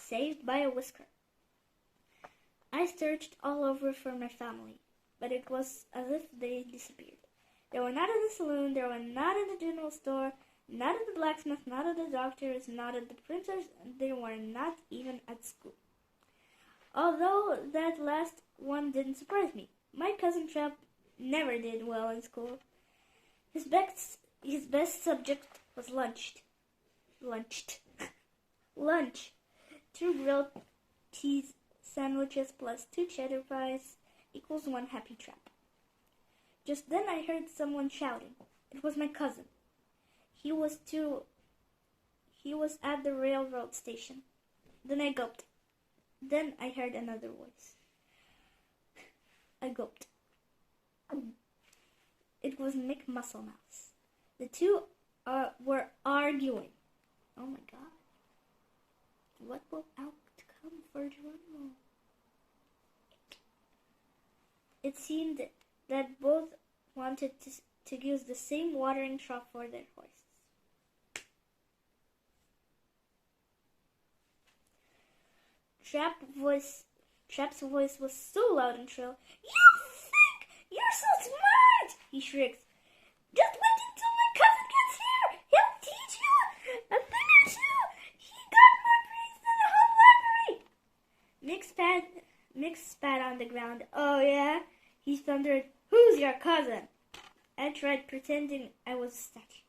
saved by a whisker. I searched all over for my family, but it was as if they disappeared. They were not in the saloon, they were not in the general store, not at the blacksmith, not at the doctor's, not at the printer's, and they were not even at school. Although that last one didn't surprise me. My cousin Trap never did well in school. His best subject was lunch. 2 grilled cheese sandwiches plus 2 cheddar pies equals 1 happy Trap. Just then I heard someone shouting. It was my cousin. He was at the railroad station. Then I gulped. Then I heard another voice. I gulped. It was Mick Musclemouse. The two were arguing. Oh my God. What will outcome for Geronimo? It seemed that both wanted to use the same watering trough for their horses. Trap's voice was so loud and shrill. You think you're so smart, he shrieked. Just wait until my cousin gets here. He'll teach you a thing or two. He got more brains than the whole library. Mick spat on the ground. Oh yeah? He thundered. Who's your cousin? I tried pretending I was a statue.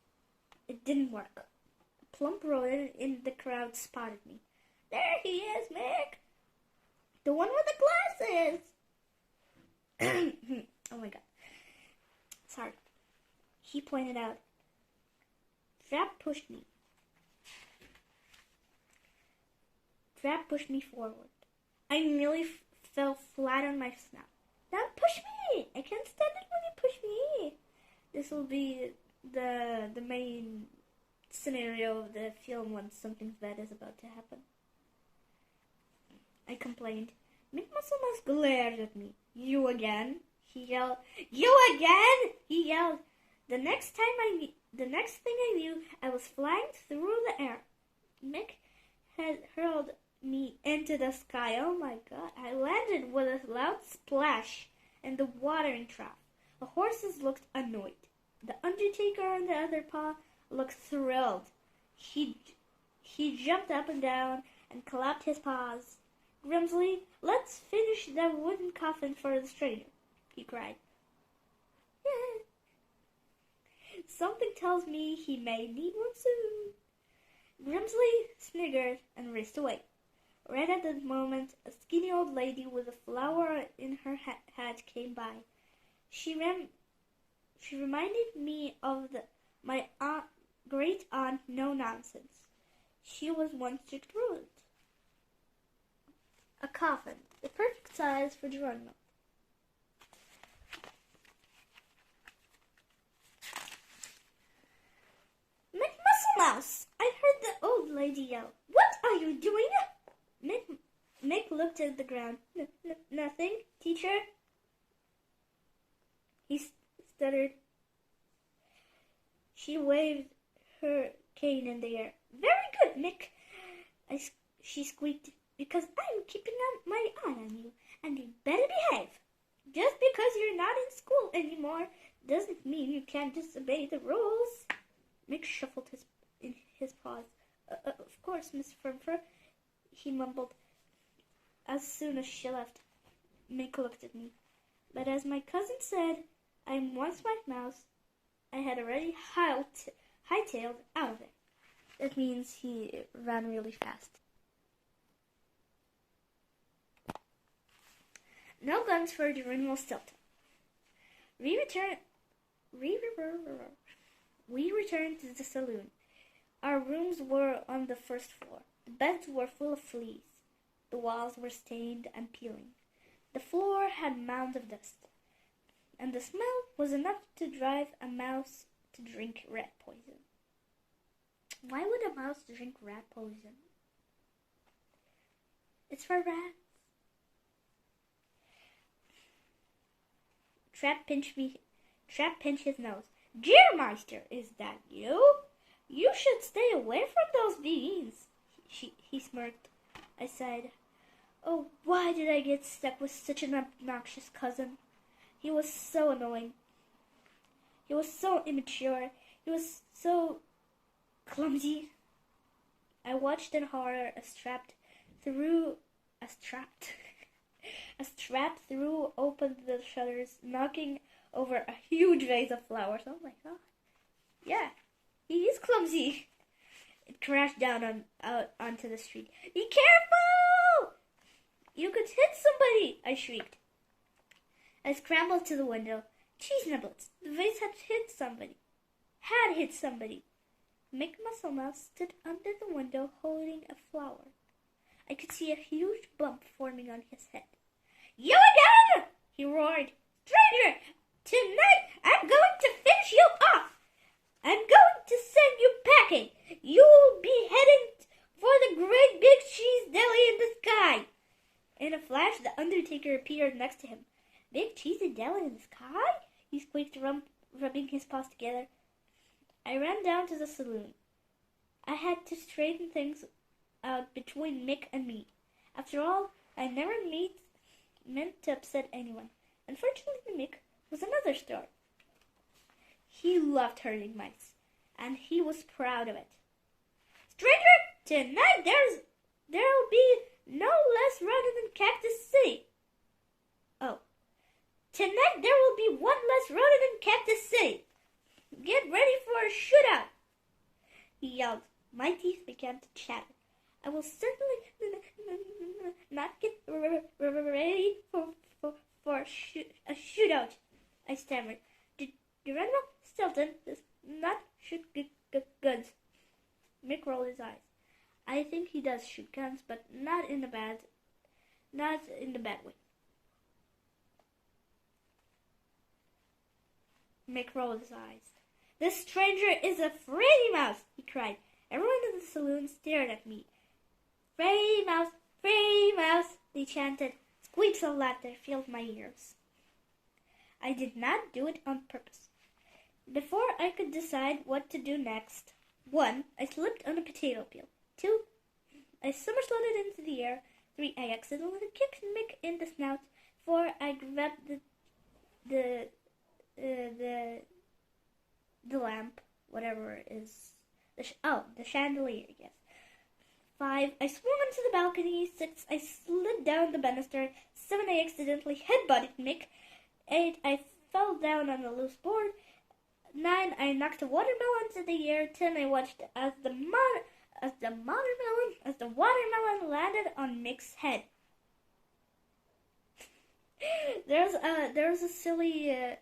It didn't work. A plump rodent in the crowd spotted me. There he is, Mick. The one with the glasses. Oh my God. Sorry. He pointed out. Trap pushed me. Trap pushed me forward. I nearly fell flat on my snout. Don't push me! I can't stand it when you push me. This will be the main scenario of the film when something bad is about to happen. I complained. Mick Musclemouse glared at me. You again? He yelled. You again? He yelled. The next thing I knew, I was flying through the air. Mick had hurled me into the sky. Oh my God. I landed with a loud splash in the watering trough. The horses looked annoyed. The undertaker on the other paw looked thrilled. He jumped up and down and clapped his paws. Grimsley, let's finish the wooden coffin for the stranger, he cried. Something tells me he may need one soon. Grimsley sniggered and raced away. Right at that moment, a skinny old lady with a flower in her hat came by. She reminded me of my great aunt No Nonsense. She was one strict rodent. A coffin, the perfect size for Geronimo. Mick Musclemouse! I heard the old lady yell. What are you doing? Mick looked at the ground. Nothing, teacher. He stuttered. She waved her cane in the air. Very good, Mick. She squeaked. Because I'm keeping my eye on you, and you better behave. Just because you're not in school anymore doesn't mean you can't disobey the rules. Mick shuffled his paws. Of course, Miss Furfur, he mumbled. As soon as she left, Mick looked at me. But as my cousin said, I'm one smart mouse. I had already hightailed out of there. That means he ran really fast. No guns for Geronimo Stilton. We returned to the saloon. Our rooms were on the first floor. The beds were full of fleas. The walls were stained and peeling. The floor had mounds of dust. And the smell was enough to drive a mouse to drink rat poison. Why would a mouse drink rat poison? It's for rats. Trap pinched his nose. Gearmeister, is that you? You should stay away from those beans. He smirked. I sighed. Oh, why did I get stuck with such an obnoxious cousin? He was so annoying. He was so immature. He was so clumsy. I watched in horror as trapped threw open the shutters, knocking over a huge vase of flowers. Oh my god. Yeah, he is clumsy. It crashed down out onto the street. Be careful! You could hit somebody, I shrieked. I scrambled to the window. Cheese nibblets. The vase had hit somebody. Mick Musclemouse stood under the window holding a flower. I could see a huge bump forming on his head. You again! He roared. Stranger, tonight I'm going to finish you off. I'm going to send you packing. You'll be heading for the great big cheese deli in the sky. In a flash, the Undertaker appeared next to him. Big cheesy deli in the sky? He squeaked, rubbing his paws together. I ran down to the saloon. I had to straighten things out between Mick and me. After all, I never meant to upset anyone. Unfortunately, Mick was another story. He loved herding mice, and he was proud of it. Stranger, tonight there'll be no less rodent than Cactus City. Oh, tonight there will be one less rodent in Cactus City. Get ready for a shootout, he yelled. My teeth began to chatter. I will certainly not get ready for a shootout, I stammered. Geronimo Stilton does not shoot guns. Mick rolled his eyes. I think he does shoot guns, but not in the bad way. Mick rolled his eyes. This stranger is a Freddy Mouse, he cried. Everyone in the saloon stared at me. Freddy Mouse, they chanted. Squeaks of laughter filled my ears. I did not do it on purpose. Before I could decide what to do next, 1. I slipped on a potato peel. 2. I somersaulted into the air. 3. I accidentally kicked Mick in the snout. 4. I grabbed the lamp, whatever it is. The chandelier, yes. 5. I swung onto the balcony. 6. I slid down the banister. 7. I accidentally headbutted Mick. 8. I fell down on a loose board. 9. I knocked a watermelon into the air. 10. I watched as the watermelon landed on Mick's head. There's a silly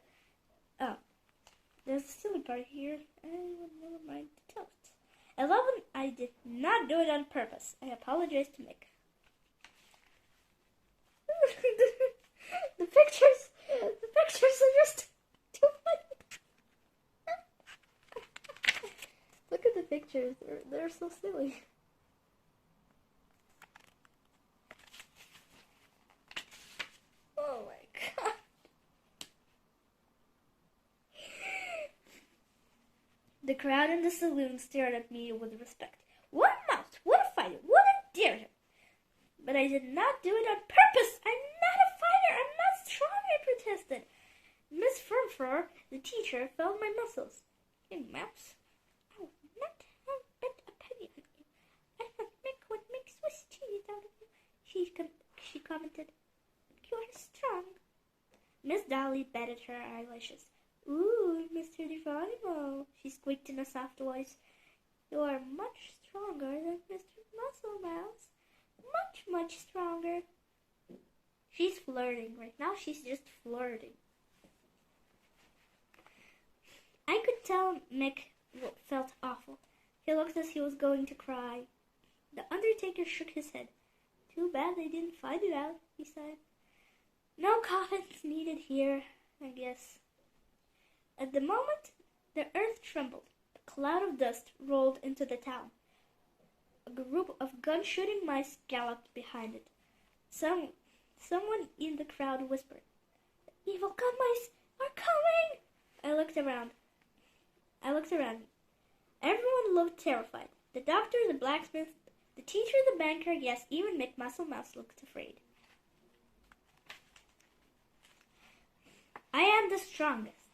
part here. Never mind the toast. 11. I did not do it on purpose. I apologize to Mick. The pictures are just too funny. Look at the pictures. They're so silly. Oh my god. The crowd in the saloon stared at me with respect. What a mouse! What a fighter! What a daredevil! But I did not do it on purpose! I'm not a fighter! I'm not strong! I protested. Miss Firmfur, the teacher, felt my muscles. You mouse! I will not have bet a penny on you. I must make what makes Swiss cheese out of you, she commented. You are strong. Miss Dolly batted her eyelashes. Ooh, Mr. Geronimo, she squeaked in a soft voice. You are much stronger than Mr. Muscle Mouse. Much, much stronger. She's flirting. Right now she's just flirting. I could tell Mick felt awful. He looked as he was going to cry. The Undertaker shook his head. Too bad they didn't fight it out, he said. No coffins needed here, I guess. At the moment, the earth trembled. A cloud of dust rolled into the town. A group of gun-shooting mice galloped behind it. Someone in the crowd whispered, "The evil gun mice are coming!" I looked around. Everyone looked terrified. The doctor, the blacksmith, The teacher, the banker, yes, even Mick Muscle Mouse looked afraid. I am the strongest.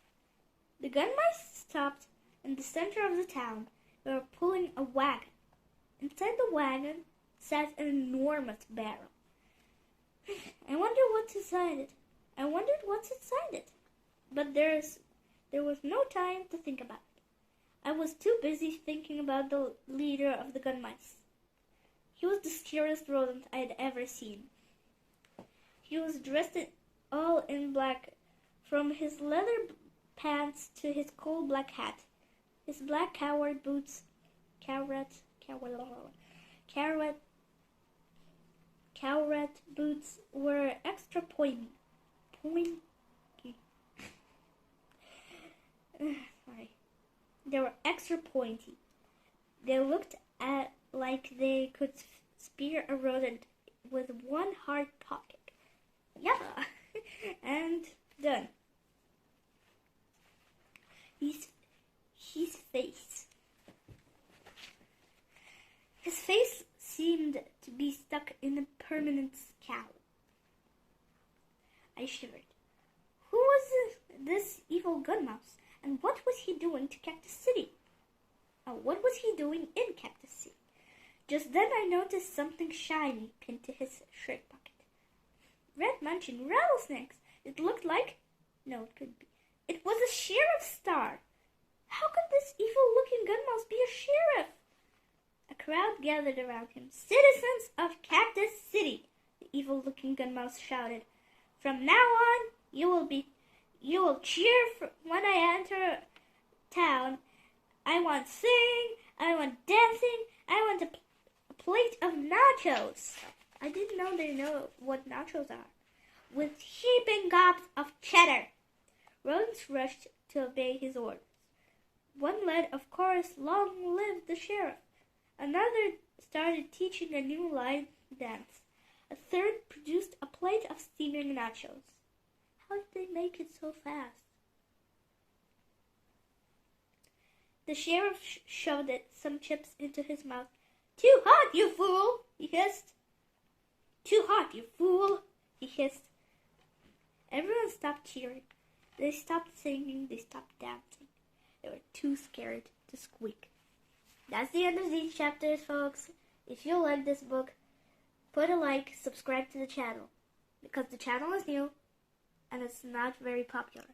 The gun mice stopped in the center of the town. They were pulling a wagon. Inside the wagon sat an enormous barrel. I wondered what's inside it. But there was no time to think about it. I was too busy thinking about the leader of the gun mice. He was the scariest rodent I had ever seen. He was dressed all in black, from his leather pants to his coal black hat. His black cowhide boots, cowrat boots were extra pointy. They were extra pointy. They looked like they could spear a rodent with one hard pocket. Yeah, and done. His face seemed to be stuck in a permanent scowl. I shivered. Who was this evil gun mouse, and what was he doing to Cactus City? What was he doing in Cactus City? Just then I noticed something shiny pinned to his shirt pocket. Red munching rattlesnakes. It looked like... No, it couldn't be. It was a sheriff's star. How could this evil-looking gun mouse be a sheriff? A crowd gathered around him. Citizens of Cactus City, the evil-looking gun mouse shouted. From now on, you will cheer when I enter town. I want singing, I want dancing, I want a plate of nachos. I didn't know they know what nachos are. With heaping gobs of cheddar. Rodents rushed to obey his orders. One led, of course, long live the sheriff. Another started teaching a new line dance. A third produced a plate of steaming nachos. How did they make it so fast? The sheriff shoved some chips into his mouth. Too hot, you fool, he hissed. Too hot, you fool, he hissed. Everyone stopped cheering. They stopped singing. They stopped dancing. They were too scared to squeak. That's the end of these chapters, folks. If you like this book, put a like, subscribe to the channel, because the channel is new and it's not very popular.